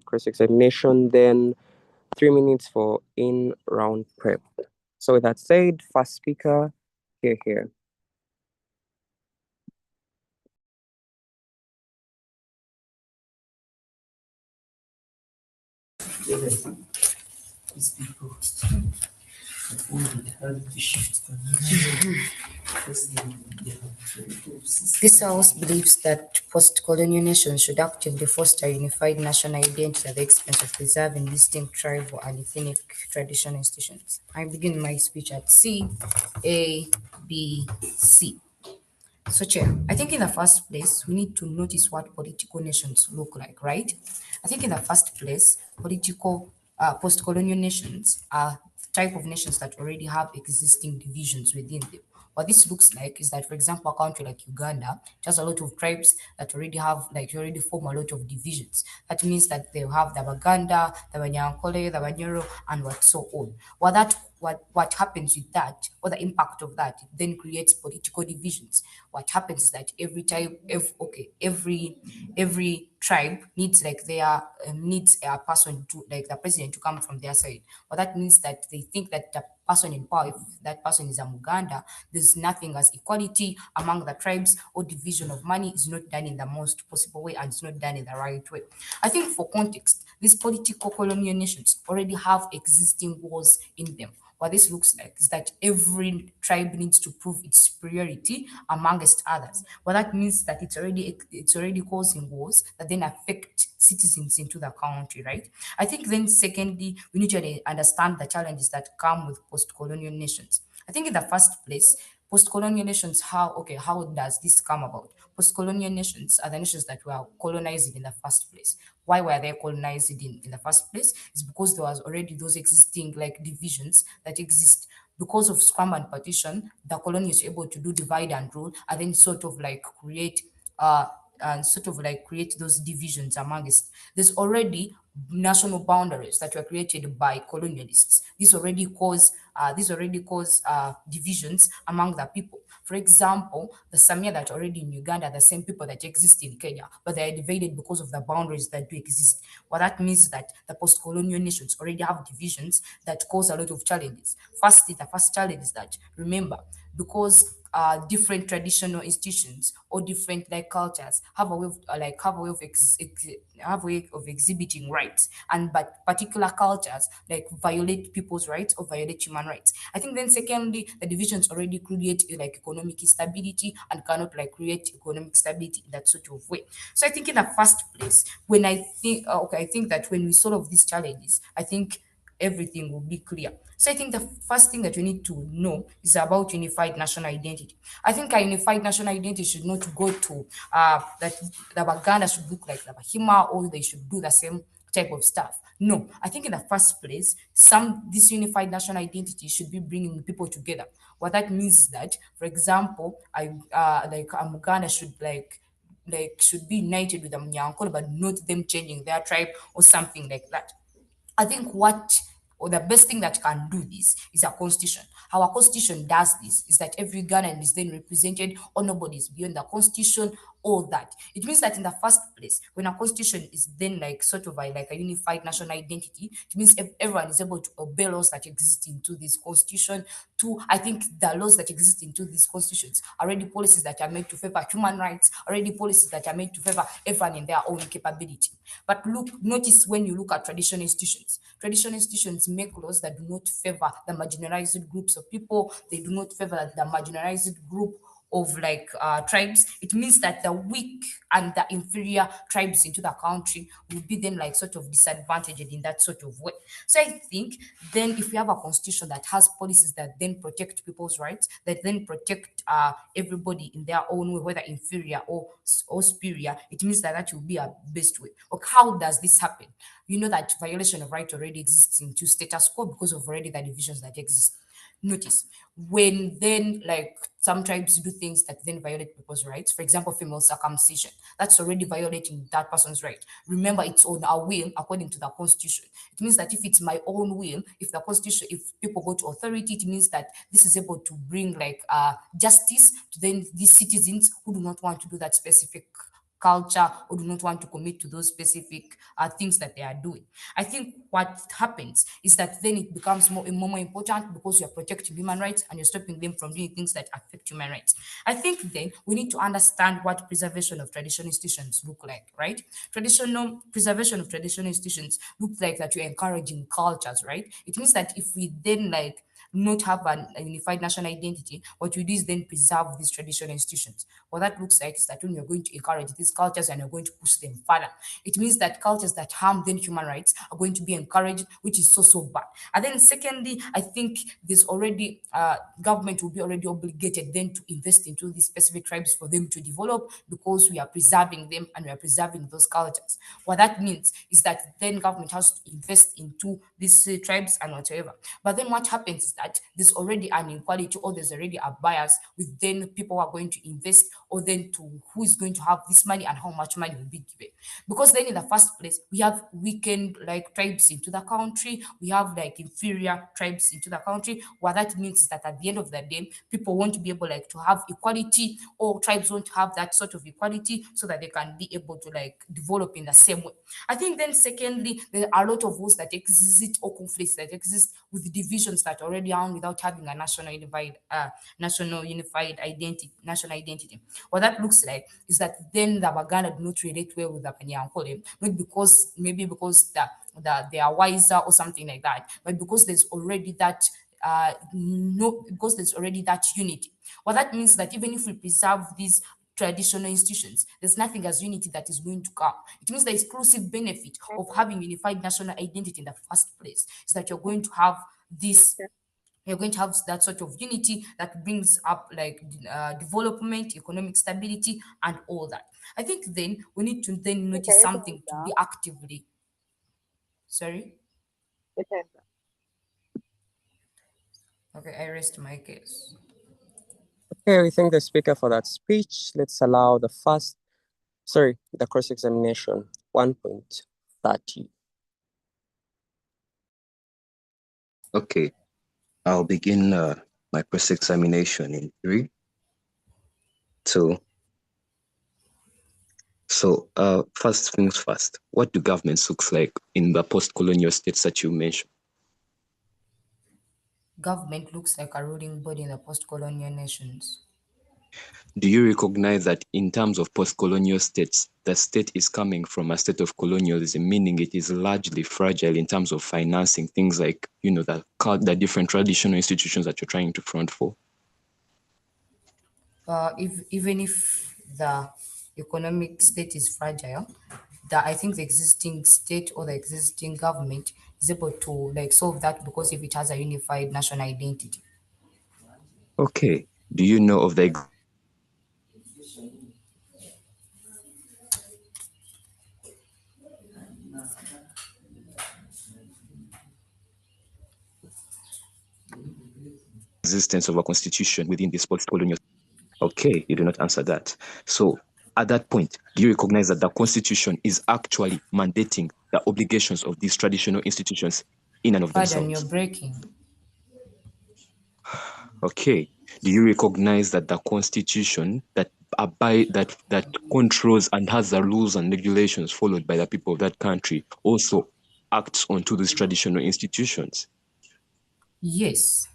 cross-examination, then 3 minutes for in-round prep. So with that said, first speaker, here. These people had to shift because they have This house believes that post-colonial nations should actively foster a unified national identity at the expense of preserving distinct tribal and ethnic traditional institutions. I begin my speech at C, A, B, C. So, Chair, I think in the first place, we need to notice what political nations look like, right? I think in the first place, post-colonial nations are type of nations that already have existing divisions within them. What this looks like is that, for example, a country like Uganda, it has a lot of tribes that already form a lot of divisions. That means that they have the Baganda, the Banyankole, the Banyoro, and what so on. What happens with that, or the impact of that, it then creates political divisions. What happens is that every tribe needs needs a person to, like, the president to come from their side. But that means that they think that the person in power, if that person is a Muganda, there's nothing as equality among the tribes, or division of money is not done in the most possible way, and it's not done in the right way. I think for context, these political colonial nations already have existing wars in them. What this looks like is that every tribe needs to prove its superiority amongst others. Well, that means that it's already causing wars that then affect citizens into the country, right? I think then secondly, we need to understand the challenges that come with post-colonial nations. I think in the first place, post-colonial nations, how does this come about? Post-colonial nations are the nations that were colonized in the first place. Why were they colonized in the first place? It's because there was already those existing, like, divisions that exist. Because of scrum and partition, the colony is able to do divide and rule, and then uh create those divisions amongst. There's already national boundaries that were created by colonialists. This already cause divisions among the people. For example, the Samia that are already in Uganda are the same people that exist in Kenya, but they are divided because of the boundaries that do exist. What that means is that the post-colonial nations already have divisions that cause a lot of challenges. Firstly, the first challenge is that, remember, because different traditional institutions or different, like, cultures have a way of exhibiting rights, and but particular cultures, like, violate people's rights or violate human rights. I think then secondly, the divisions already create like economic instability, and cannot, like, create economic stability in that sort of way. So I think in the first place, I think that when we solve these challenges, I think everything will be clear. So I think the first thing that we need to know is about unified national identity. I think a unified national identity should not go to that the Baganda should look like the Bahima, or they should do the same type of stuff. No, I think in the first place, this unified national identity should be bringing people together. What that means is that, for example, a Muganda should, should be united with a Munyankole, but not them changing their tribe or something like that. I think the best thing that can do this is a constitution. How a constitution does this is that every Ghanaian is then represented, or nobody is beyond the constitution, all that. It means that in the first place, when a constitution is then, like, sort of like a unified national identity, it means everyone is able to obey laws that exist into this constitution. Two, I think the laws that exist into these constitutions are already policies that are made to favor human rights, already policies that are made to favor everyone in their own capability. But notice when you look at traditional institutions make laws that do not favor the marginalized groups of people. They do not favor the marginalized group of, like, tribes. It means that the weak and the inferior tribes into the country will be then, like, sort of disadvantaged in that sort of way. So I think then if we have a constitution that has policies that then protect people's rights, that then protect everybody in their own way, whether inferior or superior, it means that that will be a best way. Okay, how does this happen? You know that violation of right already exists into status quo because of already the divisions that exist. Notice when then, like, some tribes do things that then violate people's rights. For example, female circumcision. That's already violating that person's right. Remember, it's on our will according to the constitution. It means that if it's my own will, if people go to authority, it means that this is able to bring, like, justice to then these citizens who do not want to do that specific culture or do not want to commit to those specific things that they are doing. I think what happens is that then it becomes more important because you're protecting human rights and you're stopping them from doing things that affect human rights. I think then we need to understand what preservation of traditional institutions look like, right? Traditional preservation of traditional institutions look like that you're encouraging cultures, right? It means that if we then like not have a unified national identity, what you do is then preserve these traditional institutions. What that looks like is that when you're going to encourage these cultures and you're going to push them further, it means that cultures that harm then human rights are going to be encouraged, which is so bad. And then secondly, I think there's already government will be already obligated then to invest into these specific tribes for them to develop because we are preserving them and we are preserving those cultures. What that means is that then government has to invest into these tribes and whatever. But then what happens is that there's already an inequality or there's already a bias with then people who are going to invest or then to who is going to have this money and how much money will be given. Because then in the first place, we have weakened like tribes into the country, we have like inferior tribes into the country. What that means is that at the end of the day, people won't be able like to have equality or tribes won't have that sort of equality so that they can be able to like develop in the same way. I think then secondly, there are a lot of wars that exist or conflicts that exist with divisions that already are without having a national unified identity, national identity. What that looks like is that then the Baganda do not relate well with the Panyankole, not because maybe because they are wiser or something like that, but because there's already that no because there's already that unity. What that means that even if we preserve these traditional institutions, there's nothing as unity that is going to come. It means the exclusive benefit of having unified national identity in the first place is that you're going to have that sort of unity that brings up like development, economic stability, and all that. I think then we need to then notice something to be actively. Sorry. Okay, I rest my case. Okay, we thank the speaker for that speech. Let's allow the cross-examination, 1.30. Okay, I'll begin my cross-examination in 3, 2. So, first things first, what do governments look like in the post-colonial states that you mentioned? Government looks like a ruling body in the post-colonial nations. Do you recognize that in terms of post-colonial states, the state is coming from a state of colonialism, meaning it is largely fragile in terms of financing things like, the different traditional institutions that you're trying to front for? If even if the economic state is fragile, I think the existing state or the existing government is able to like solve that because if it has a unified national identity. Okay. Do you know of the existence of a constitution within this post-colonial? Okay, you do not answer that. So at that point, do you recognize that the constitution is actually mandating the obligations of these traditional institutions in and of Pardon, you're themselves? breaking. Okay. Do you recognize that the constitution that controls and has the rules and regulations followed by the people of that country also acts onto these traditional institutions? Yes,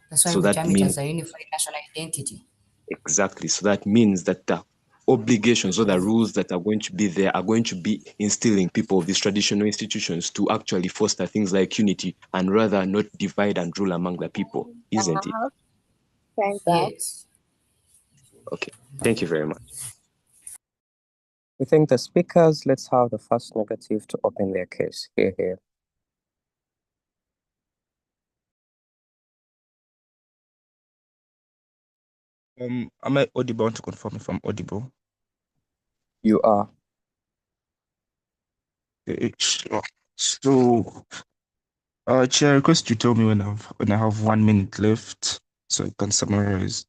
that's why So we that term it means as a unified national identity. exactly. So that means that the obligations or the rules that are going to be there are going to be instilling people of these traditional institutions to actually foster things like unity and rather not divide and rule among the people, isn't it? Yes. Okay. Thank you very much. We thank the speakers. Let's have the first negative to open their case. Here. Am I audible? I want to confirm if I'm audible. You are. Sure. So, Chair, I request you tell me when I have 1 minute left, so I can summarize.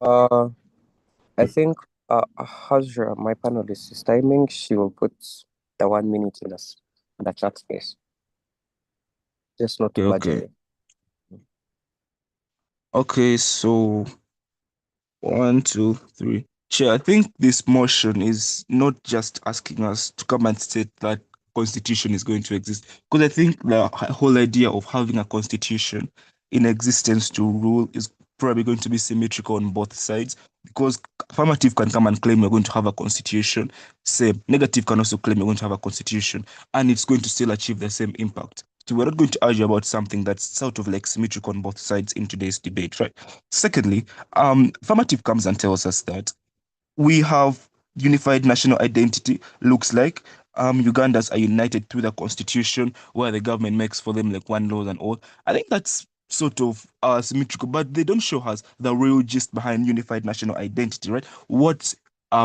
I think Hazra, my panelist, is timing. She will put the 1 minute in the chat space. Just not to Okay, budge okay. away. Okay, so One, two, three. Chair, I think this motion is not just asking us to come and state that constitution is going to exist, because I think the whole idea of having a constitution in existence to rule is probably going to be symmetrical on both sides. Because affirmative can come and claim we're going to have a constitution, same. Negative can also claim we're going to have a constitution, and it's going to still achieve the same impact. So we're not going to argue about something that's sort of like symmetrical on both sides in today's debate, right? Secondly, affirmative comes and tells us that we have unified national identity. Looks like Ugandans are united through the constitution, where the government makes for them like one laws and all. I think that's sort of symmetrical, but they don't show us the real gist behind unified national identity, right? What's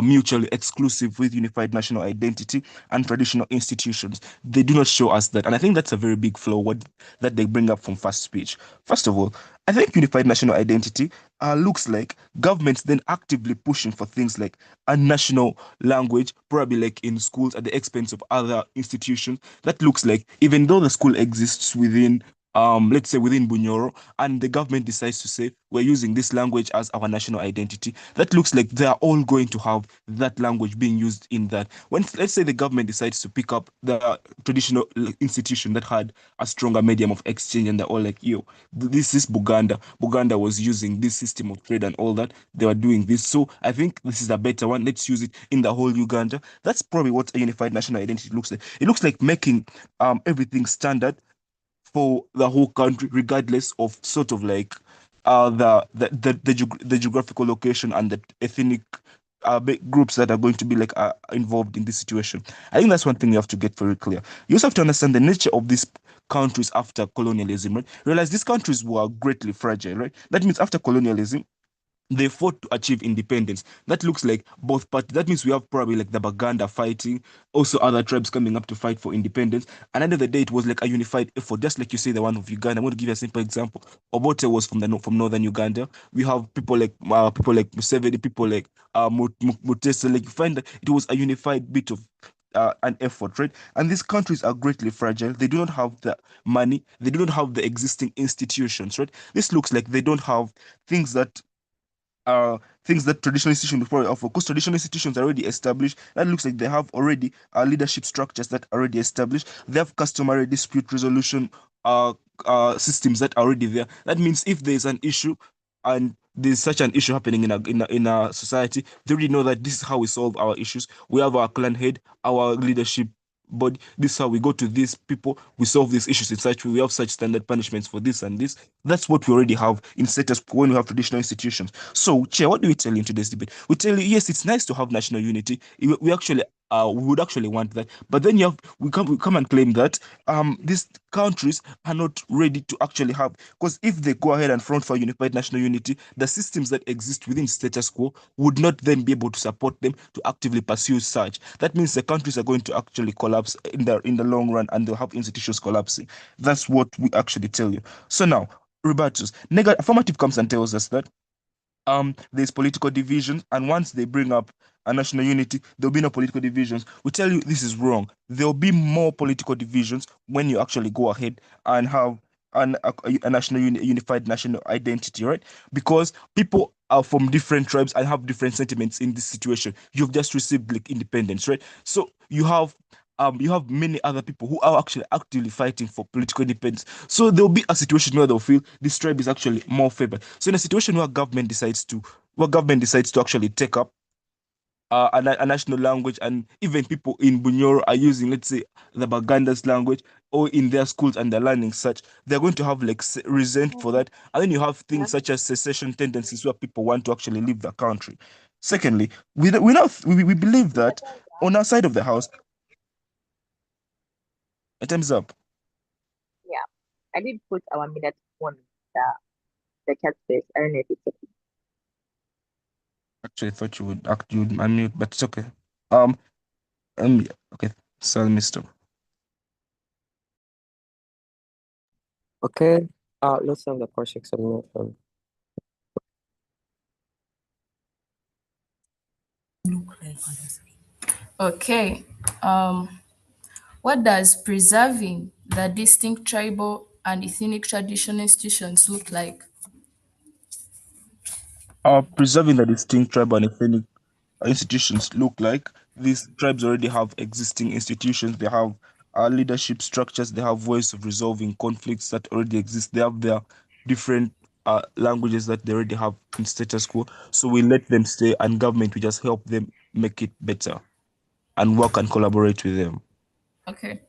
mutually exclusive with unified national identity and traditional institutions? They do not show us that, and I think that's a very big flaw what that they bring up from first speech. First of all, I think unified national identity looks like governments then actively pushing for things like a national language, probably like in schools at the expense of other institutions. That looks like even though the school exists within let's say within Bunyoro, and the government decides to say we're using this language as our national identity, that looks like they are all going to have that language being used in that. When let's say the government decides to pick up the traditional institution that had a stronger medium of exchange, and they're all like, yo, this is Buganda. Buganda was using this system of trade and all that. They were doing this. So I think this is a better one. Let's use it in the whole Uganda. That's probably what a unified national identity looks like. It looks like making everything standard for the whole country, regardless of sort of like the geographical location and the ethnic groups that are going to be like involved in this situation. I think that's one thing you have to get very clear. You also have to understand the nature of these countries after colonialism, right? Realize these countries were greatly fragile, right? That means after colonialism, they fought to achieve independence. That looks like both parties. That means we have probably like the Baganda fighting, also other tribes coming up to fight for independence. And at the end of the day, it was like a unified effort, just like you say, the one of Uganda. I'm going to give you a simple example. Obote was from from northern Uganda. We have people like Museveni, people like Mutesa. Like you find that it was a unified bit of an effort, right? And these countries are greatly fragile. They do not have the money. They do not have the existing institutions, right? This looks like they don't have things that things that traditional institutions would probably offer, because traditional institutions are already established. That looks like they have already leadership structures that are already established. They have customary dispute resolution uh, systems that are already there. That means if there is an issue and there's such an issue happening in a society, they already know that this is how we solve our issues. We have our clan head, our leadership body. This is how we go to these people. We solve these issues in such way. We have such standard punishments for this and this. That's what we already have in status quo when we have traditional institutions. So, Chair, what do we tell you in today's debate? We tell you, yes, it's nice to have national unity. We actually we would actually want that. But then we come and claim that these countries are not ready to actually have, because if they go ahead and front for unified national unity, the systems that exist within status quo would not then be able to support them to actively pursue such. That means the countries are going to actually collapse in the long run, and they'll have institutions collapsing. That's what we actually tell you. So now, rebuttals. Negative affirmative comes and tells us that there's political divisions, and once they bring up a national unity, there'll be no political divisions. We tell you this is wrong. There'll be more political divisions when you actually go ahead and have a national unified national identity, right? Because people are from different tribes and have different sentiments in this situation. You've just received like independence, right? So you have many other people who are actually actively fighting for political independence. So there'll be a situation where they'll feel this tribe is actually more favored. So in a situation where government decides to actually take up a national language, and even people in Bunyoro are using, let's say, the Baganda's language or in their schools and they're learning such, they're going to have like resent for that. And then you have things such as secession tendencies where people want to actually leave the country. Secondly, we believe that on our side of the house, time's up. Yeah, I did put our minute on the chat space. I don't know if it's okay. Actually, I thought you would unmute, but it's okay. Um, okay. So, Mister. Okay. Let's have the first examination. Okay. What does preserving the distinct tribal and ethnic traditional institutions look like? Preserving the distinct tribal and ethnic institutions look like. These tribes already have existing institutions. They have leadership structures. They have ways of resolving conflicts that already exist. They have their different languages that they already have in status quo. So we let them stay, and government will just help them make it better and work and collaborate with them. Okay.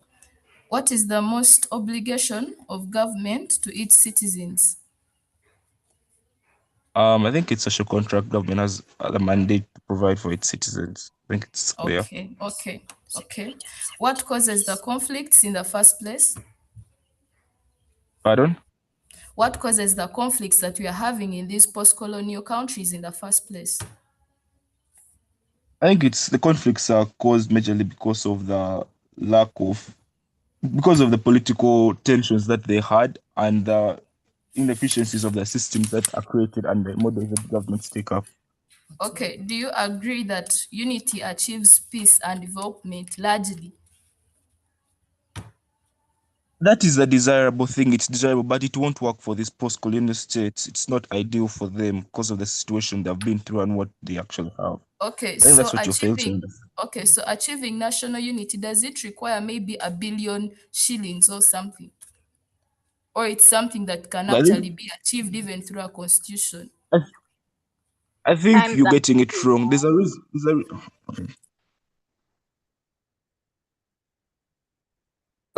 What is the most obligation of government to its citizens? I think it's social contract. Government has the mandate to provide for its citizens. I think it's clear. Okay. What causes the conflicts in the first place? Pardon? What causes the conflicts that we are having in these post-colonial countries in the first place? I think it's the conflicts are caused majorly lack of because of the political tensions that they had and the inefficiencies of the systems that are created and the models that governments take up. Okay, do you agree that unity achieves peace and development largely? That is a desirable thing. It's desirable, but it won't work for these post-colonial states. It's not ideal for them because of the situation they've been through and what they actually have. Okay, I think so that's what you fail to achieving understand. okay, so achieving national unity, does it require maybe 1 billion shillings or something? Or it's something that can But actually be achieved even through a constitution? I, I think Times you're are getting it moving wrong. There's on. a reason. Okay.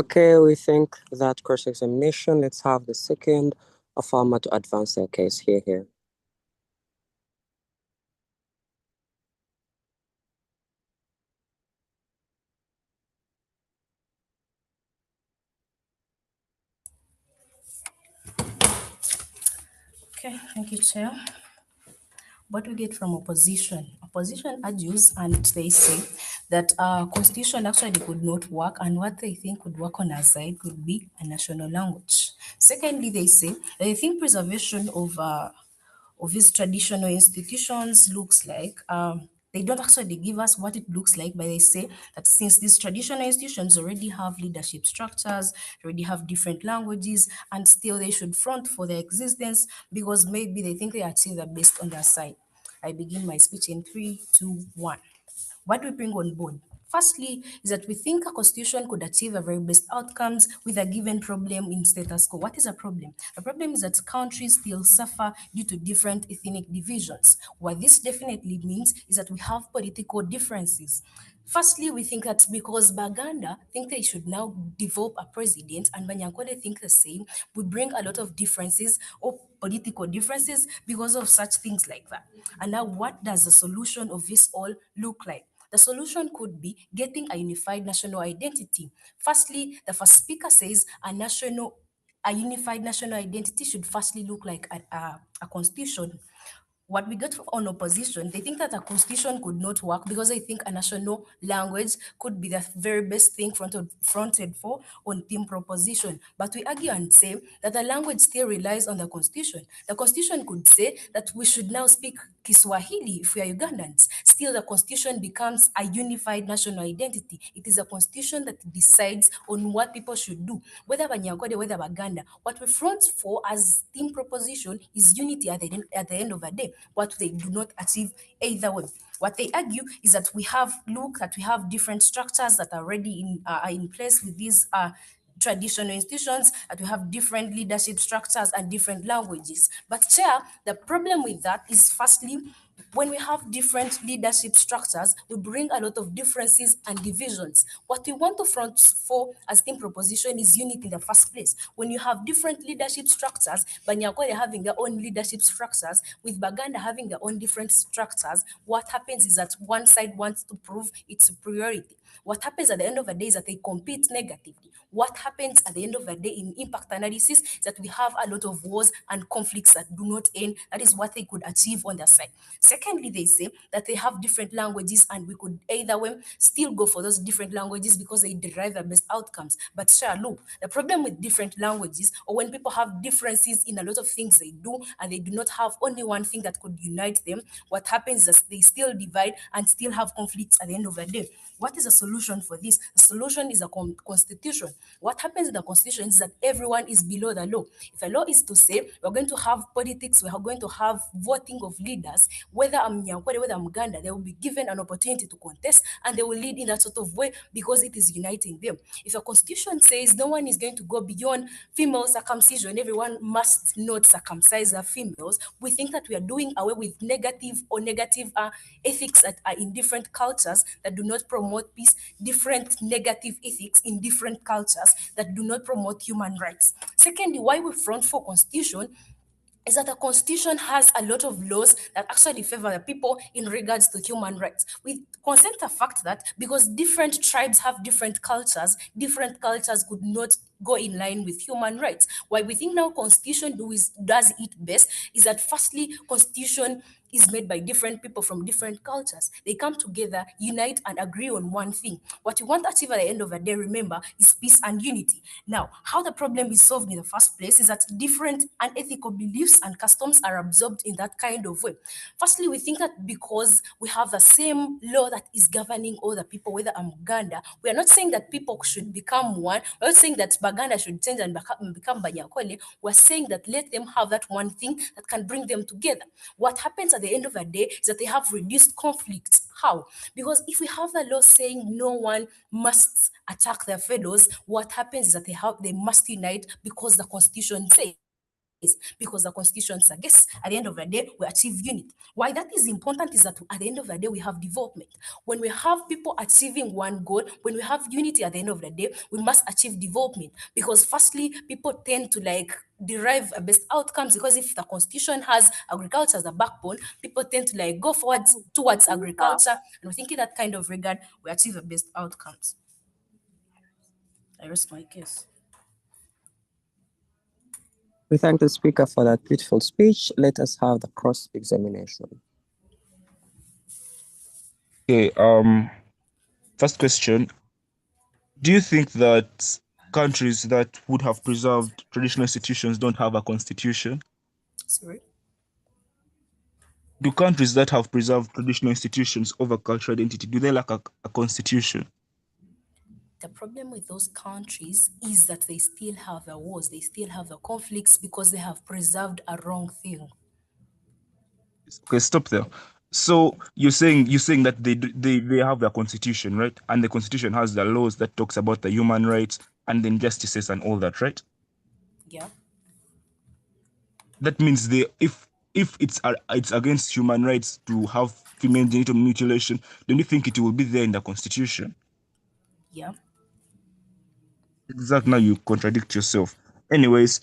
Okay, we think that cross-examination. Let's have the second farmer to advance their case. Here. Okay, thank you, Chair. What we get from opposition. Opposition argues and they say that constitution actually could not work, and what they think could work on our side could be a national language. Secondly, they say they think preservation of these traditional institutions looks like they don't actually give us what it looks like, but they say that since these traditional institutions already have leadership structures, already have different languages, and still they should front for their existence because maybe they think they achieve the best on their side. I begin my speech in 3, 2, 1. What do we bring on board? Firstly, is that we think a constitution could achieve a very best outcomes with a given problem in status quo. What is a problem? The problem is that countries still suffer due to different ethnic divisions. What this definitely means is that we have political differences. Firstly, we think that because Baganda think they should now develop a president and Banyankole think the same, we bring a lot of differences or political differences because of such things like that. And now what does the solution of this all look like? The solution could be getting a unified national identity. Firstly, the first speaker says a unified national identity should firstly look like a constitution. What we get on opposition, they think that a constitution could not work because they think a national language could be the very best thing fronted for on team proposition. But we argue and say that the language still relies on the constitution. The constitution could say that we should now speak Kiswahili if we are Ugandans. Still, the constitution becomes a unified national identity. It is a constitution that decides on what people should do, whether Banyagode, whether Baganda. What we front for as team proposition is unity at the end of the day. What they do not achieve either way. What they argue is that we have different structures that are already in place with these traditional institutions, that we have different leadership structures and different languages. But chair, the problem with that is firstly, when we have different leadership structures, we bring a lot of differences and divisions. What we want to front for as team proposition is unity in the first place. When you have different leadership structures, Banyakore having their own leadership structures, with Baganda having their own different structures, what happens is that one side wants to prove its superiority. What happens at the end of the day is that they compete negatively. What happens at the end of the day in impact analysis is that we have a lot of wars and conflicts that do not end. That is what they could achieve on their side. Secondly, they say that they have different languages and we could either way still go for those different languages because they derive the best outcomes. But sure, look, the problem with different languages, or when people have differences in a lot of things they do and they do not have only one thing that could unite them, what happens is they still divide and still have conflicts at the end of the day. What is a solution for this? The solution is a constitution. What happens in the constitution is that everyone is below the law. If a law is to say we're going to have politics, we are going to have voting of leaders, whether I'm Nyankore, whether I'm Ganda, they will be given an opportunity to contest and they will lead in that sort of way because it is uniting them. If a constitution says no one is going to go beyond female circumcision, everyone must not circumcise their females, we think that we are doing away with negative ethics that are in different cultures that do not promote peace, different negative ethics in different cultures that do not promote human rights. Secondly, why we front for constitution is that the constitution has a lot of laws that actually favor the people in regards to human rights. We consent the fact that because different tribes have different cultures could not go in line with human rights. Why we think now constitution does it best is that firstly, constitution is made by different people from different cultures. They come together, unite, and agree on one thing. What you want to achieve at the end of the day, remember, is peace and unity. Now, how the problem is solved in the first place is that different unethical beliefs and customs are absorbed in that kind of way. Firstly, we think that because we have the same law that is governing all the people, whether I'm Uganda, we are not saying that people should become one. We're not saying that Baganda should change and become Banyakole. We're saying that let them have that one thing that can bring them together. What happens at the end of the day is that they have reduced conflicts. How? Because if we have the law saying no one must attack their fellows, what happens is that they must unite because the constitution says. Because the constitution suggests at the end of the day we achieve unity. Why that is important is that at the end of the day we have development. When we have people achieving one goal, when we have unity at the end of the day, we must achieve development. Because firstly, people tend to derive best outcomes because if the constitution has agriculture as a backbone, people tend to go forwards towards agriculture, and we think in that kind of regard we achieve the best outcomes. I rest my case. We thank the speaker for that beautiful speech. Let us have the cross examination. Okay, first question. Do you think that countries that would have preserved traditional institutions don't have a constitution? Sorry. Do countries that have preserved traditional institutions over cultural identity, do they lack a constitution? The problem with those countries is that they still have the wars, they still have the conflicts because they have preserved a wrong thing. Okay, stop there. So you're saying that they have their constitution, right? And the constitution has the laws that talks about the human rights and the injustices and all that, right? Yeah. That means if it's against human rights to have female genital mutilation, don't you think it will be there in the constitution? Yeah. Exactly. Now you contradict yourself. Anyways,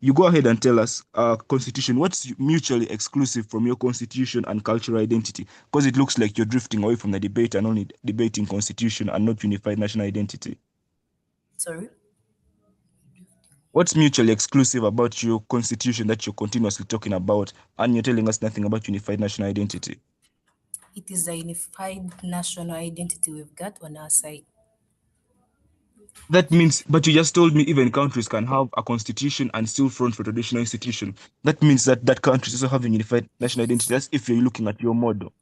you go ahead and tell us, constitution, what's mutually exclusive from your constitution and cultural identity? Because it looks like you're drifting away from the debate and only debating constitution and not unified national identity. Sorry. What's mutually exclusive about your constitution that you're continuously talking about, and you're telling us nothing about unified national identity? It is a unified national identity we've got on our side. That means, but you just told me even countries can have a constitution and still front for traditional institution. That means that countries also have a unified national identity. That's if you're looking at your model.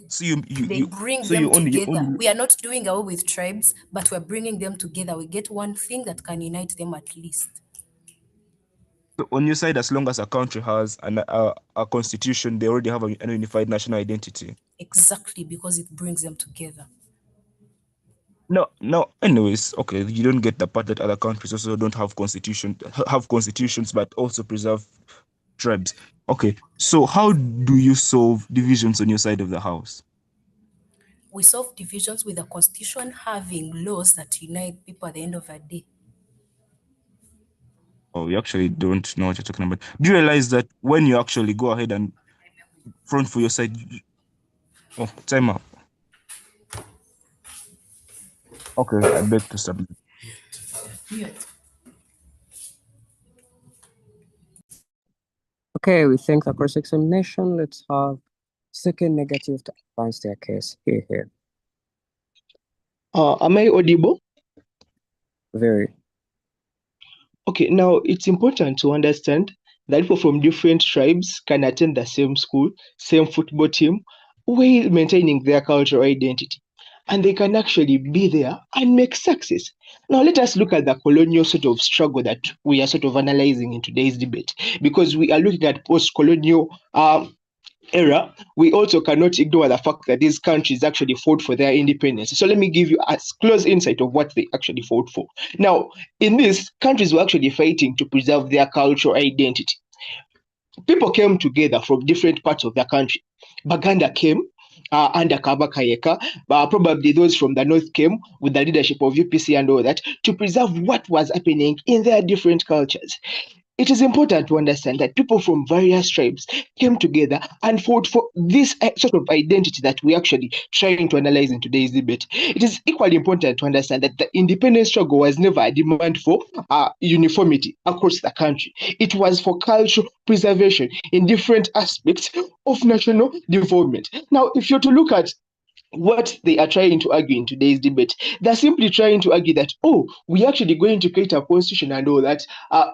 So They bring so them you together. only. We are not doing away with tribes, but we're bringing them together. We get one thing that can unite them at least. So on your side, as long as a country has a constitution, they already have a unified national identity. Exactly, because it brings them together. No, no. Anyways, okay, you don't get the part that other countries also don't have constitutions, but also preserve tribes. Okay, so how do you solve divisions on your side of the house? We solve divisions with the constitution having laws that unite people at the end of the day. Oh, you actually don't know what you're talking about. Do you realize that when you actually go ahead and front for your side, oh, time up. Okay, I beg to submit. Mute. Okay, we think the cross-examination. Let's have second negative to advance their case. Here. Am I audible? Very. Okay, now it's important to understand that people from different tribes can attend the same school, same football team, while maintaining their cultural identity. And they can actually be there and make success. Now, let us look at the colonial sort of struggle that we are sort of analyzing in today's debate, because we are looking at post-colonial era. We also cannot ignore the fact that these countries actually fought for their independence. So let me give you a close insight of what they actually fought for. Now, in this, countries were actually fighting to preserve their cultural identity. People came together from different parts of the country. Baganda came under Kabaka Yeka, probably those from the north came with the leadership of UPC and all that to preserve what was happening in their different cultures. It is important to understand that people from various tribes came together and fought for this sort of identity that we actually trying to analyze in today's debate. It is equally important to understand that the independence struggle was never a demand for uniformity across the country. It was for cultural preservation in different aspects of national development. Now, if you're to look at what they are trying to argue in today's debate, they're simply trying to argue that, oh, we're actually going to create a constitution and all that,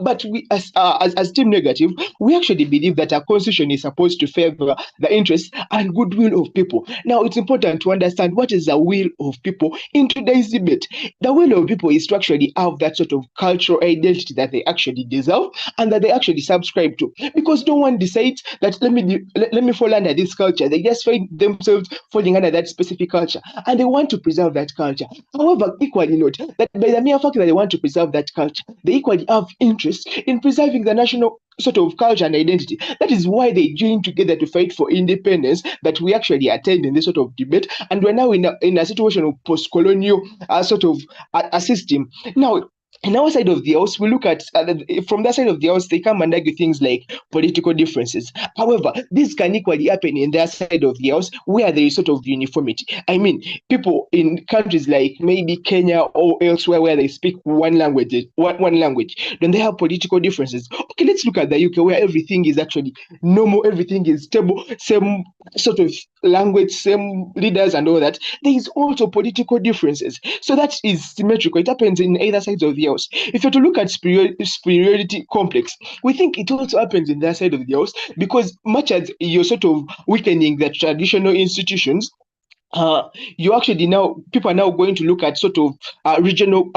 but we as team negative, we actually believe that a constitution is supposed to favor the interests and goodwill of people. Now, it's important to understand what is the will of people in today's debate. The will of people is to actually have that sort of cultural identity that they actually deserve and that they actually subscribe to, because no one decides that let me fall under this culture. They just find themselves falling under that specific culture and they want to preserve that culture. However, equally note that by the mere fact that they want to preserve that culture, they equally have interest in preserving the national sort of culture and identity. That is why they join together to fight for independence that we actually attend in this sort of debate. And we're now in a situation of post-colonial sort of a system. Now, in our side of the house, we look at from that side of the house, they come and argue things like political differences. However, this can equally happen in their side of the house where there is sort of uniformity. I mean, people in countries like maybe Kenya or elsewhere where they speak one language, then they have political differences. Okay, let's look at the UK where everything is actually normal, everything is stable, same sort of language, same leaders and all that. There is also political differences. So that is symmetrical. It happens in either sides of the house. If you're to look at superiority complex, we think it also happens in that side of the house because much as you're sort of weakening the traditional institutions, you actually now people are now going to look at sort of regional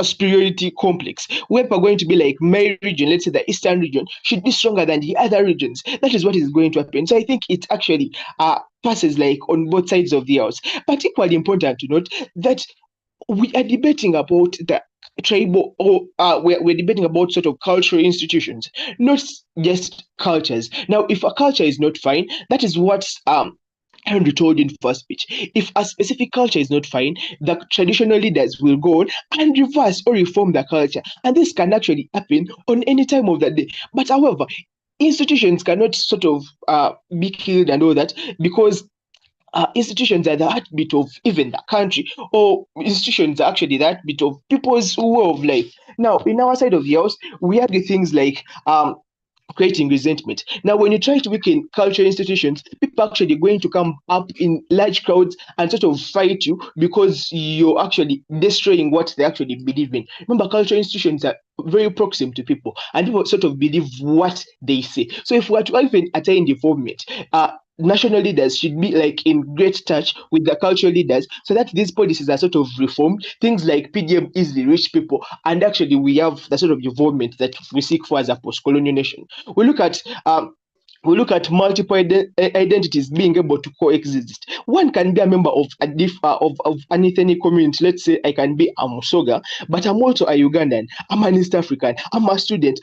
superiority complex where people are going to be like my region, let's say the eastern region should be stronger than the other regions. That is what is going to happen. So I think it actually passes like on both sides of the house. But equally important to note that we are debating about the tribal or we're debating about sort of cultural institutions, not just cultures. Now, if a culture is not fine, that is what Henry told in first speech. If a specific culture is not fine, the traditional leaders will go on and reverse or reform the culture. And this can actually happen on any time of the day. But however, institutions cannot sort of be killed and all that because institutions are the heartbeat of even the country, or institutions are actually the heartbeat of people's way of life. Now, in our side of the house, we have the things like creating resentment. Now, when you try to weaken cultural institutions, people are actually going to come up in large crowds and sort of fight you because you're actually destroying what they actually believe in. Remember, cultural institutions are very proximate to people and people sort of believe what they say. So if we are to even attain development, national leaders should be like in great touch with the cultural leaders so that these policies are sort of reformed. Things like PDM easily reach people, and actually we have the sort of development that we seek for as a post-colonial nation. We look at multiple identities being able to coexist. One can be a member of of an ethnic community. Let's say I can be a Musoga, but I'm also a Ugandan. I'm an East African. I'm a student.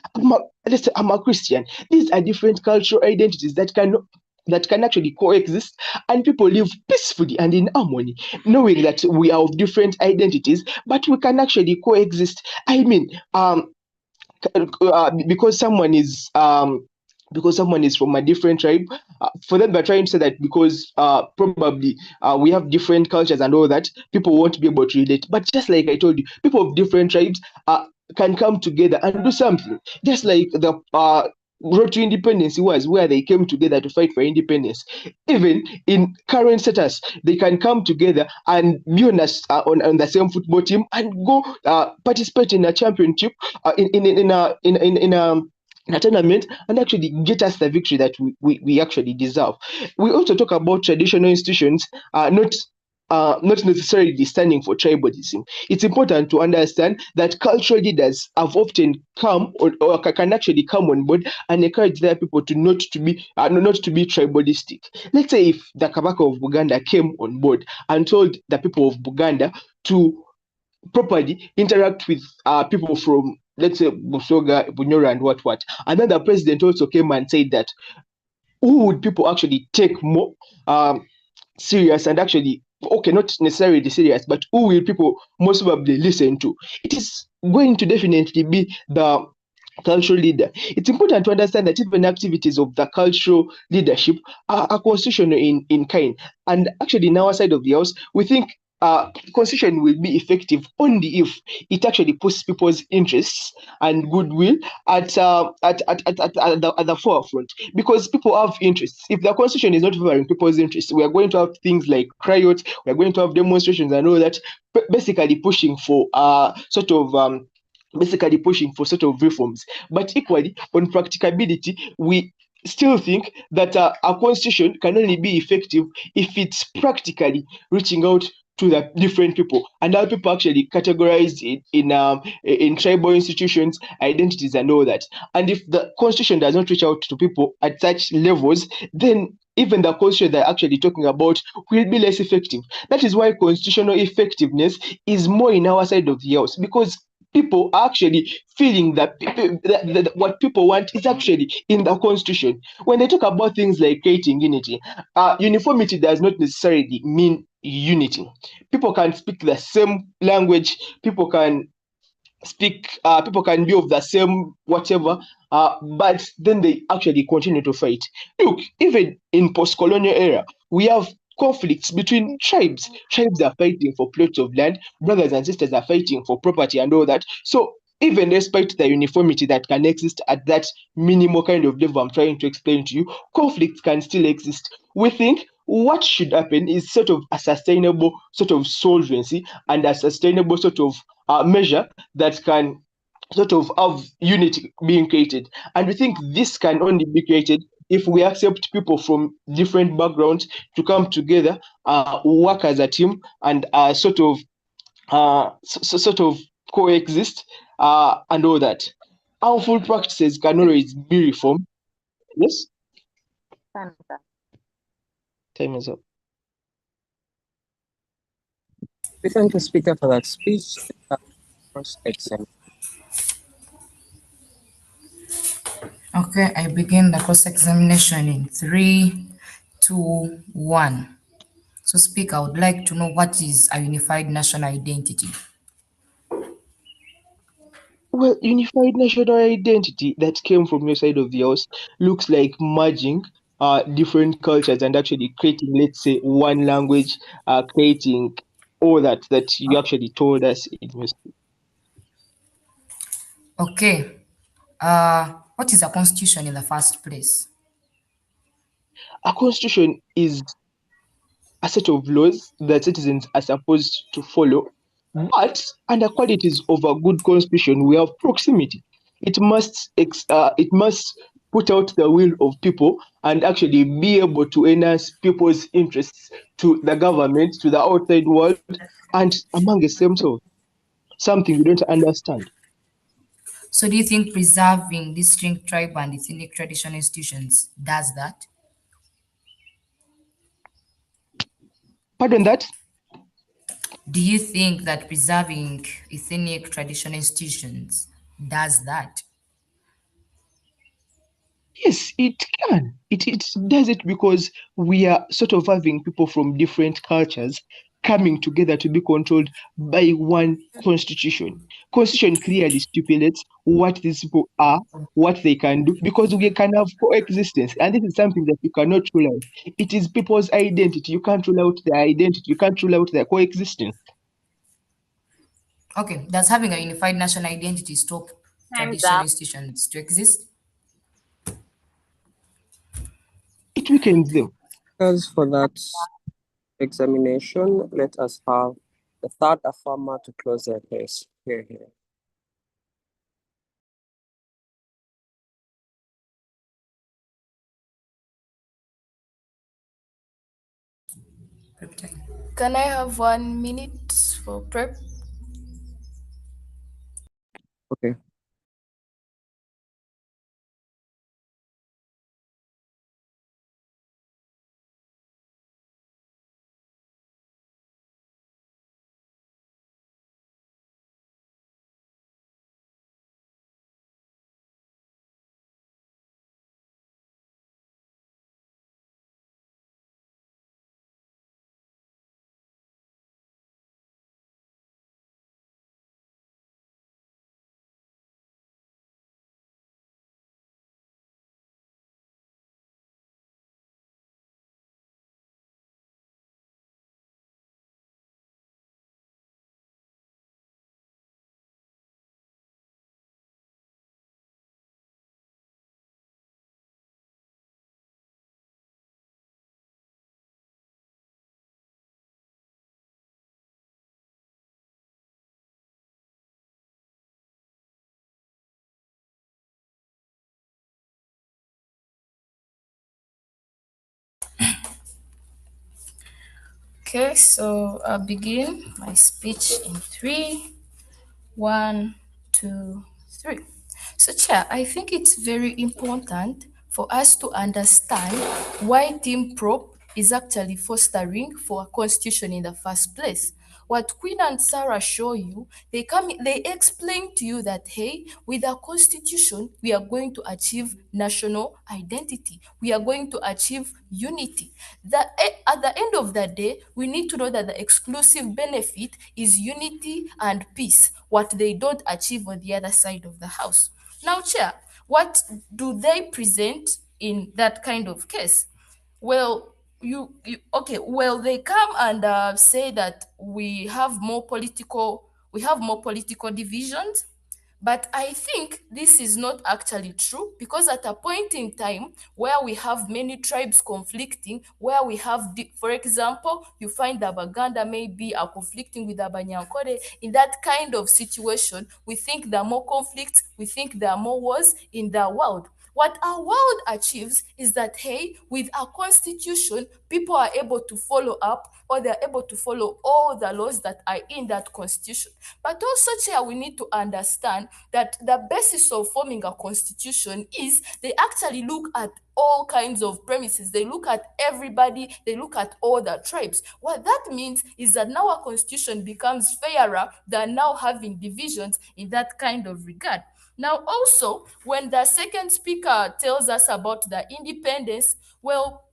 Let's say I'm a Christian. These are different cultural identities that can actually coexist and people live peacefully and in harmony, knowing that we are of different identities, but we can actually coexist. I mean, because someone is from a different tribe, for them they're trying to say that because probably we have different cultures and all that, people won't be able to relate. But just like I told you, people of different tribes can come together and do something. Just like the road to independence was, where they came together to fight for independence. Even in current status, they can come together and be on the same football team and go participate in a championship, in a tournament, and actually get us the victory that we actually deserve. We also talk about traditional institutions, not necessarily standing for tribalism. It's important to understand that cultural leaders have often come or can actually come on board and encourage their people to not to be tribalistic. Let's say if the Kabaka of Buganda came on board and told the people of Buganda to properly interact with people from, let's say, Busoga, Bunyoro, and what. And then the president also came and said that who would people actually take more serious, and actually, okay, not necessarily serious, but who will people most probably listen to? It is going to definitely be the cultural leader. It's important to understand that even activities of the cultural leadership are constitutional in kind. And actually, in our side of the house, we think constitution will be effective only if it actually puts people's interests and goodwill at the forefront, because people have interests. If the constitution is not favoring people's interests, we are going to have things like riots, we are going to have demonstrations and all that, basically pushing for sort of reforms. But equally, on practicability, we still think that a constitution can only be effective if it's practically reaching out to the different people, and how people actually categorized in tribal institutions, identities, and all that. And if the constitution does not reach out to people at such levels, then even the constitution they're actually talking about will be less effective. That is why constitutional effectiveness is more in our side of the house, because people are actually feeling that, what people want is actually in the constitution. When they talk about things like creating unity, uniformity does not necessarily mean unity. People can speak the same language, people can be of the same whatever, but then they actually continue to fight. Look, even in post-colonial era, we have conflicts between tribes. Tribes are fighting for plots of land, brothers and sisters are fighting for property and all that. So even despite the uniformity that can exist at that minimal kind of level I'm trying to explain to you, conflicts can still exist. We think what should happen is sort of a sustainable sort of solvency and a sustainable sort of measure that can sort of have unity being created. And we think this can only be created if we accept people from different backgrounds to come together, work as a team, and sort of coexist, and all that. Harmful practices can always be reformed. Yes, time is up. We thank the speaker for that speech. First exam. Okay, I begin the cross examination in 3, 2, 1. So, speaker, I would like to know what is a unified national identity. Well, unified national identity that came from your side of the house looks like merging different cultures and actually creating, let's say, one language, creating all that you actually told us it was. Okay, what is a constitution in the first place? A constitution is a set of laws that citizens are supposed to follow. But under qualities of a good constitution, we have proximity. It must put out the will of people and actually be able to enhance people's interests to the government, to the outside world, and amongst themselves. Something we don't understand. So, do you think preserving distinct tribe and ethnic traditional institutions does that? Pardon that? Do you think that preserving ethnic traditional institutions does that? Yes, it can. It does it because we are sort of having people from different cultures coming together to be controlled by one constitution. Constitution clearly stipulates what these people are, what they can do, because we can have coexistence. And this is something that you cannot rule out. It is people's identity. You can't rule out their identity. You can't rule out their coexistence. Okay, does having a unified national identity stop Time's traditional up. institutions to exist? It weakens them. Because for that examination, let us have the third affirmer to close their case. Here. Prep time. Can I have 1 minute for prep? Okay. Okay, so I'll begin my speech in three. One, two, three. So, Chair, I think it's very important for us to understand why Team Prop is actually fostering for a constitution in the first place. What Queen and Sarah show you, they explain to you that hey, with a constitution, we are going to achieve national identity. We are going to achieve unity. That at the end of the day, we need to know that the exclusive benefit is unity and peace, what they don't achieve on the other side of the house. Now, Chair, what do they present in that kind of case? Well, you okay, well, they come and say that we have more political divisions, but I think this is not actually true, because at a point in time where we have many tribes conflicting, where we have, for example, you find that Baganda maybe are conflicting with Abanyankore. In that kind of situation, we think there are more conflicts, we think there are more wars in the world. What our world achieves is that, hey, with a constitution, people are able to follow up, or they're able to follow all the laws that are in that constitution. But also, Chair, we need to understand that the basis of forming a constitution is they actually look at all kinds of premises. They look at everybody, they look at all the tribes. What that means is that now our constitution becomes fairer than now having divisions in that kind of regard. Now, also, when the second speaker tells us about the independence, well,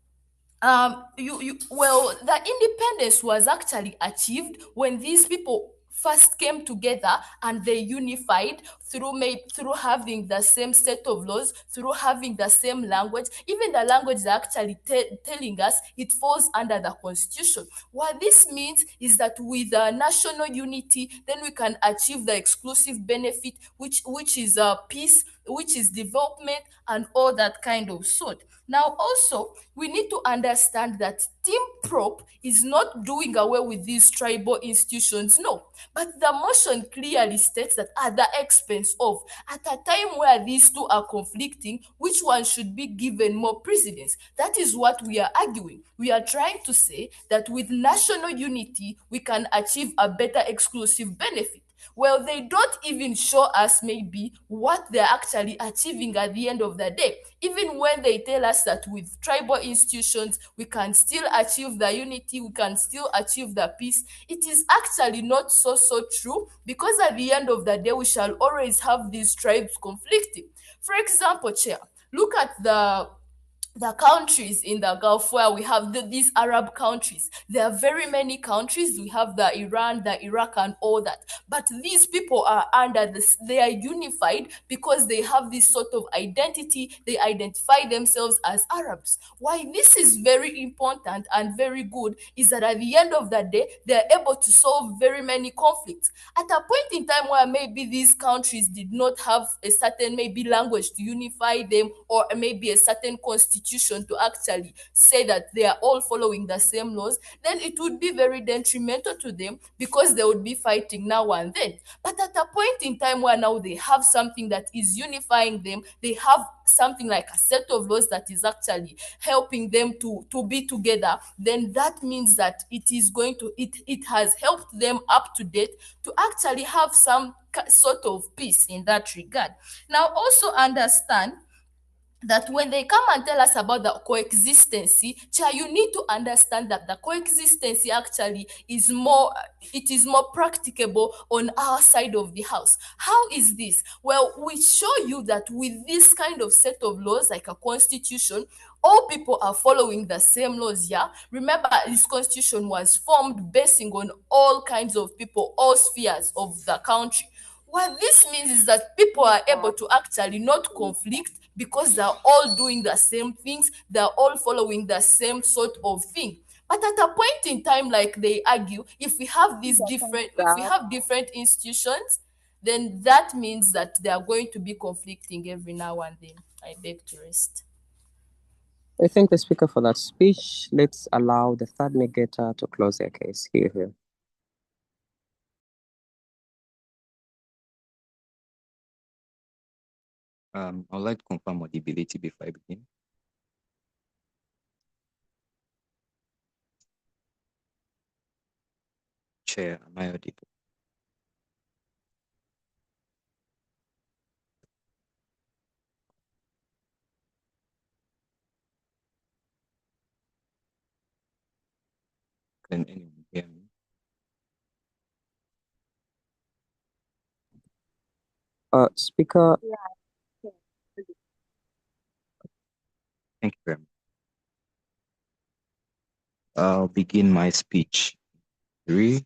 the independence was actually achieved when these people first came together and they unified through having the same set of laws, through having the same language. Even the language they're actually telling us it falls under the constitution. What this means is that with national unity, then we can achieve the exclusive benefit, which is peace, which is development, and all that kind of sort. Now, also, we need to understand that Team Prop is not doing away with these tribal institutions, no. But the motion clearly states that at the expense of, at a time where these two are conflicting, which one should be given more precedence? That is what we are arguing. We are trying to say that with national unity, we can achieve a better exclusive benefit. Well, they don't even show us maybe what they're actually achieving at the end of the day. Even when they tell us that with tribal institutions, we can still achieve the unity, we can still achieve the peace, it is actually not so true, because at the end of the day, we shall always have these tribes conflicting. For example, Chair, look at the countries in the Gulf where we have these Arab countries. There are very many countries. We have the Iran, the Iraq, and all that. But these people are under this, they are unified because they have this sort of identity. They identify themselves as Arabs. Why this is very important and very good is that at the end of the day, they are able to solve very many conflicts. At a point in time where maybe these countries did not have a certain maybe language to unify them, or maybe a certain constitution constitution to actually say that they are all following the same laws, then it would be very detrimental to them because they would be fighting now and then. But at a point in time where now they have something that is unifying them, they have something like a set of laws that is actually helping them to be together, then that means that it has helped them up to date to actually have some sort of peace in that regard. Now also understand that when they come and tell us about the coexistency, you need to understand that the coexistency actually is more, it is more practicable on our side of the house. How is this? Well, we show you that with this kind of set of laws, like a constitution, all people are following the same laws. Yeah, remember, this constitution was formed basing on all kinds of people, all spheres of the country. What this means is that people are able to actually not conflict because they're all doing the same things, they're all following the same sort of thing. But at a point in time, like they argue, if we have different institutions, then that means that they are going to be conflicting every now and then. I beg to rest. I thank the speaker for that speech. Let's allow the third mediator to close their case. Here. I'd like to confirm audibility before I begin. Chair, am I audible? Can anyone hear me? Speaker. Thank you very much. I'll begin my speech. 3,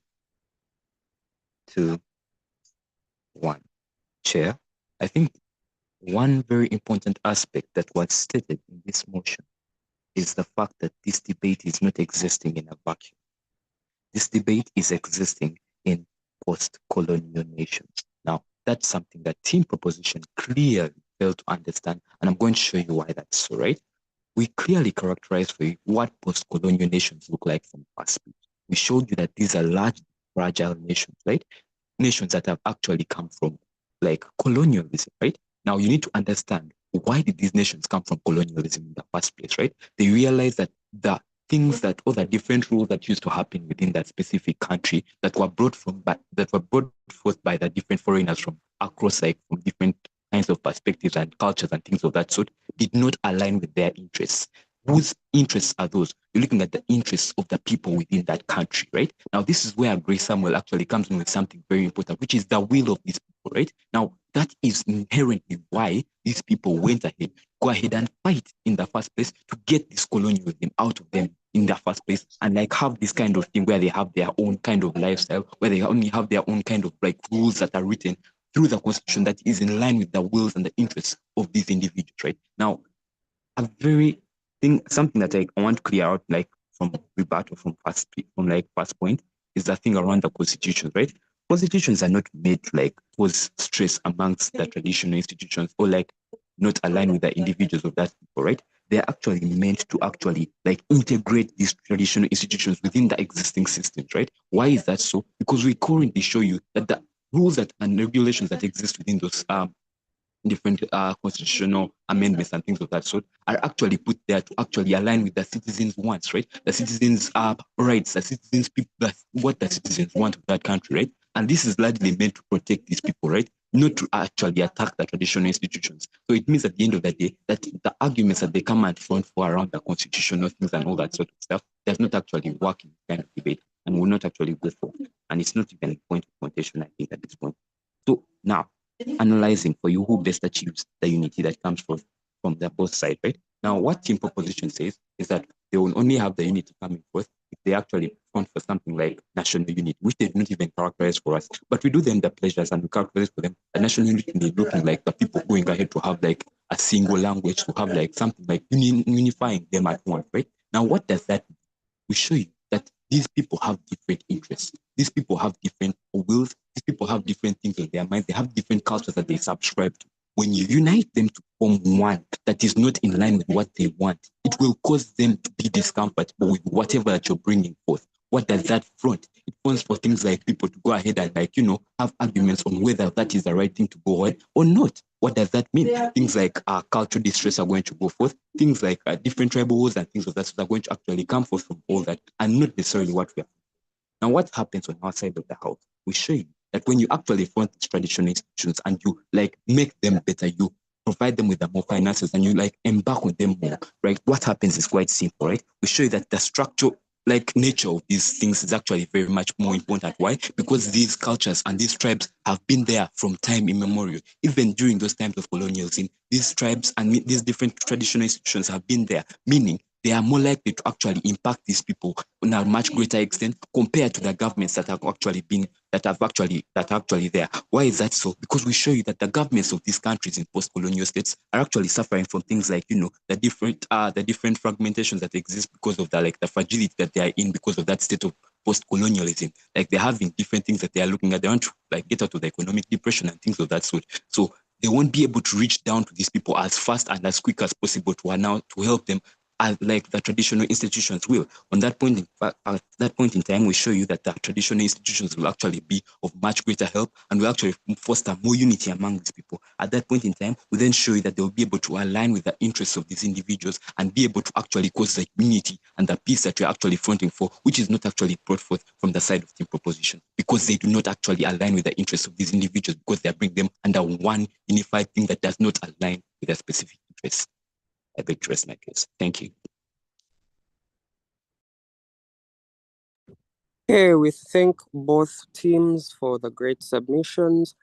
2, 1. Chair, I think one very important aspect that was stated in this motion is the fact that this debate is not existing in a vacuum. This debate is existing in post-colonial nations. Now, that's something that team proposition clearly failed to understand, and I'm going to show you why that's so, right? We clearly characterize for you what post-colonial nations look like from past speech. We showed you that these are large, fragile nations, right? Nations that have actually come from like colonialism, right? Now you need to understand, why did these nations come from colonialism in the first place, right? They realized that the things that all the different rules that used to happen within that specific country that were brought forth by the different foreigners from across, like from different kinds of perspectives and cultures and things of that sort, did not align with their interests. Whose interests are those? You're looking at the interests of the people within that country, right? Now, this is where Grace Samuel actually comes in with something very important, which is the will of these people, right? Now, that is inherently why these people went ahead, go ahead and fight in the first place to get this colonialism out of them in the first place, and like have this kind of thing where they have their own kind of lifestyle, where they only have their own kind of like rules that are written through the constitution that is in line with the wills and the interests of these individuals, right? Now, a very thing, something that I want to clear out, like from rebuttal from first point, is the thing around the constitutions, right? Constitutions are not made like cause stress amongst the traditional institutions or like not align with the individuals of that people, right? They're actually meant to actually like integrate these traditional institutions within the existing systems, right? Why is that so? Because we currently show you that the rules that and regulations that exist within those different constitutional amendments and things of that sort are actually put there to actually align with the citizens' wants, right? The citizens' rights, the citizens' people, what the citizens want of that country, right? And this is largely meant to protect these people, right? Not to actually attack the traditional institutions. So it means at the end of the day that the arguments that they come and front for around the constitutional things and all that sort of stuff does not actually work in this kind of debate and will not actually go for. And it's not even a point of contention, I think, at this point. So now, analyzing for you who best achieves the unity that comes from the both sides, right? Now, what team proposition says is that they will only have the unity coming forth if they actually front for something like national unity, which they do not even characterize for us. But we do them the pleasures and we characterize for them the national unity looking like the people going ahead to have like a single language, to have like something like unifying them at once, right? Now, what does that mean? We show you that these people have different interests. These people have different wills. These people have different things in their minds. They have different cultures that they subscribe to. when you unite them to form one that is not in line with what they want, it will cause them to be discomfortable with whatever that you're bringing forth. What does that front? It fronts for things like people to go ahead and have arguments on whether that is the right thing to go on or not. What does that mean? Things like cultural distress are going to go forth. Things like different tribal wars and things of that sort are going to actually come forth from all that, and not necessarily what we are. Now, what happens on our side of the house? We show you that when you actually fund these traditional institutions and you make them better, you provide them with the more finances and you embark on them more, right? What happens is quite simple, right? We show you that the structure nature of these things is actually very much more important. Why? Because these cultures and these tribes have been there from time immemorial. Even during those times of colonialism, these tribes and these different traditional institutions have been there, meaning they are more likely to actually impact these people on a much greater extent compared to the governments that have actually there. Why is that so? Because we show you that the governments of these countries in post-colonial states are actually suffering from things like the different fragmentations that exist because of the fragility that they are in because of that state of post-colonialism. They're having different things that they are looking at. They want to get out of the economic depression and things of that sort. So they won't be able to reach down to these people as fast and as quick as possible to help them as the traditional institutions will. On that point, at that point in time, we show you that the traditional institutions will actually be of much greater help and will actually foster more unity among these people. At that point in time, we then show you that they will be able to align with the interests of these individuals and be able to actually cause the unity and the peace that we're actually fronting for, which is not actually brought forth from the side of team proposition, because they do not actually align with the interests of these individuals, because they bring them under one unified thing that does not align with their specific interests. I beg to rest my case. Thank you. Okay, we thank both teams for the great submissions.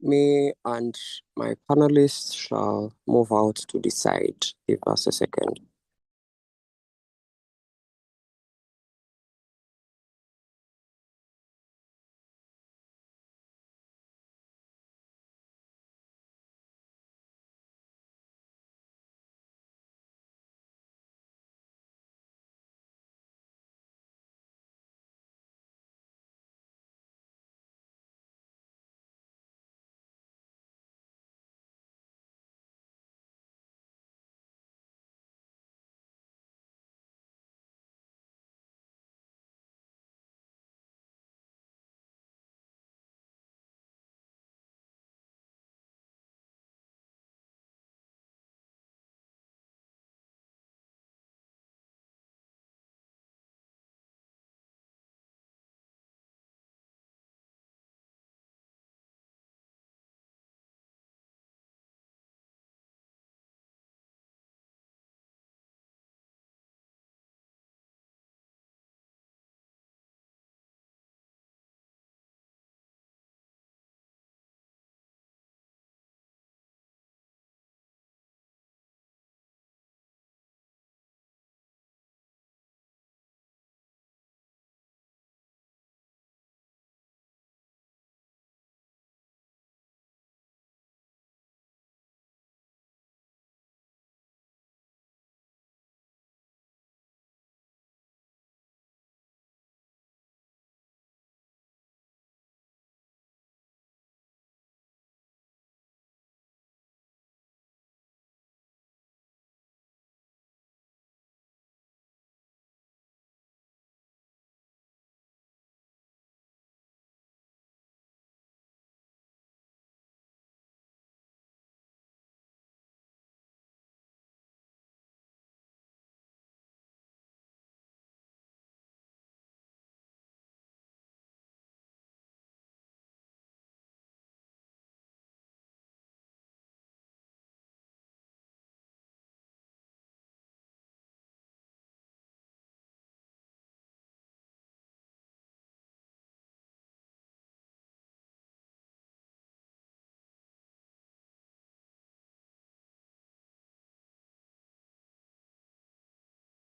Me and my panelists shall move out to decide. Give us a second.